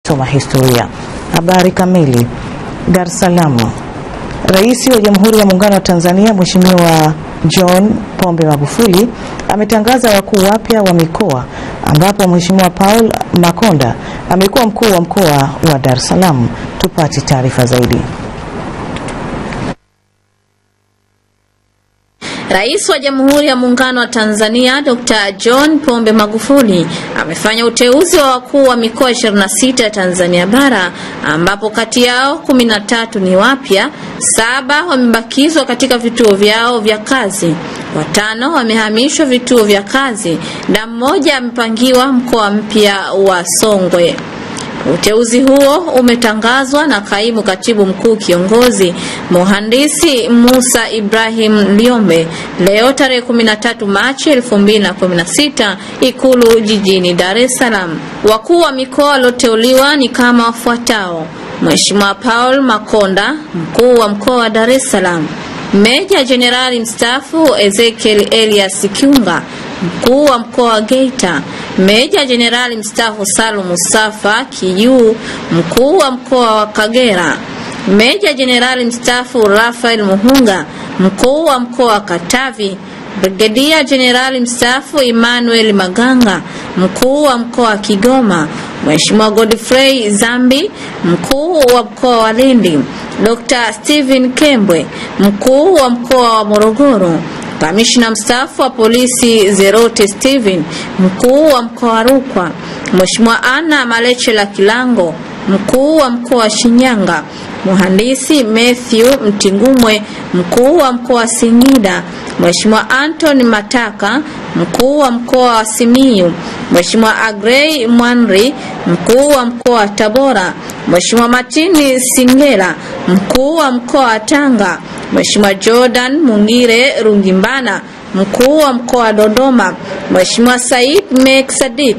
soma historia. Habari kamili. Dar es Salaam. Rais wa Jamhuri ya Muungano wa Tanzania Mheshimiwa John Pombe Magufuli ametangaza wakuu wapya wa mikoa, ambapo Mheshimiwa Paul Makonda amekuwa mkuu wa mkoa wa Dar es Salaam. Tupate taarifa zaidi. Rais wa Jamhuri ya Muungano wa Tanzania Dr. John Pombe Magufuli amefanya uteuzi wa wakuu wa mikoa 26 ya Tanzania bara, ambapo kati yao 13 ni wapya, 7 wamebakizwa katika vituo vyao vya kazi, 5 wamehamishwa vituo vya kazi na 1 amepangiwa mkoa mpya wa Songwe. Uteuzi huo umetangazwa na Kaimu Katibu Mkuu Kiongozi Mhandisi Musa Ibrahim Liombe leo tarehe 13 Machi 2016 Ikulu jijini Dar es Salaam. Wakuu wa mikoa walioteuliwa ni kama wafuatao: Mheshimiwa Paul Makonda, mkuu wa mkoa wa Dar es Salaam; Meja Jenerali mstaafu Ezekiel Elias Kiunga, mkuu wa mkoa wa Geita; Meja Jenerali mstaafu Salum Mustafa Kiyu, mkuu wa mkoa wa Kagera; Meja Jenerali mstaafu Rafael Muhunga, mkuu wa mkoa wa Katavi; Brigedia Jenerali mstaafu Emmanuel Maganga, mkuu wa mkoa wa Kigoma; Mheshimiwa Godfrey Zambi, mkuu wa mkoa wa Lindi; Dr. Steven Kembwe, mkuu wa mkoa wa Morogoro; Kamishna mstaafu wa polisi Zerote Steven, mkuu wa mkoa wa Rukwa; Mheshimiwa Anna Malechela Kilango, mkuu wa mkoa wa Shinyanga; Mhandisi Matthew Mtingumwe, mkuu wa mkoa wa Singida; Mheshimiwa Anthony Mataka, mkuu wa mkoa wa Simiyu; Mheshimiwa Agrey Mwanri, mkuu wa mkoa wa Tabora; Mheshimiwa Martini Singela, mkuu wa mkoa wa Tanga; Mheshimiwa Jordan Mungire Rungimbana, mkuu wa mkoa wa Dodoma; Mheshimiwa Said Mek Sadik,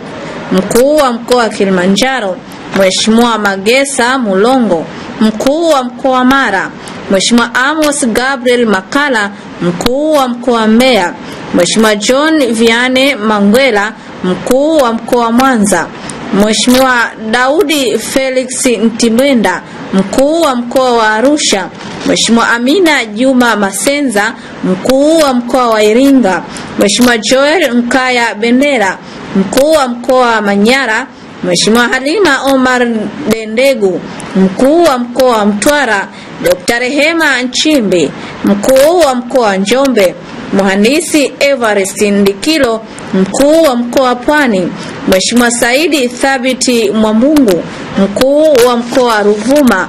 mkuu wa mkoa wa Kilimanjaro; Mheshimiwa Magesa Mulongo, mkuu wa mkoa wa Mara; Mheshimiwa Amos Gabriel Makala, mkuu wa mkoa wa Mbeya; Mheshimiwa John Viane Mangwela, mkuu wa mkoa wa Mwanza; Mheshimiwa Daudi Felix Ntimwenda, mkuu wa mkoa wa Arusha; Mheshimiwa Amina Juma Masenza, mkuu wa mkoa wa Iringa; Mheshimiwa Joel Mkaya Bendera, mkuu wa mkoa wa Manyara; Mheshimiwa Halima Omar Dendegu, mkuu wa mkoa wa Mtwara; Dr. Rehema Nchimbi, mkuu wa mkoa wa Njombe; Mhandisi Everest Ndikilo, mkuu wa mkoa wa Pwani; Mheshimiwa Saidi Thabiti Mwambungu, mkuu wa mkoa wa Ruvuma;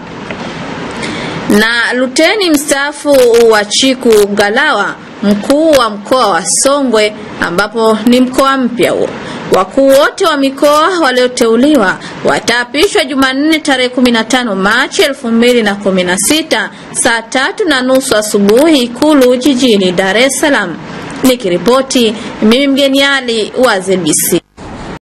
na Luteni mstaafu wa Chiku Galawa, mkuu wa mkoa wa Songwe, ambapo ni mkoa mpya huo. Wakuu wote wa mikoa walioteuliwa wataapishwa Jumanne tarehe 15 Machi 2016 saa 3:30 asubuhi Ikulu jijini Dar es Salaam. Nikiripoti mimi mgeni Ali wa ZBC.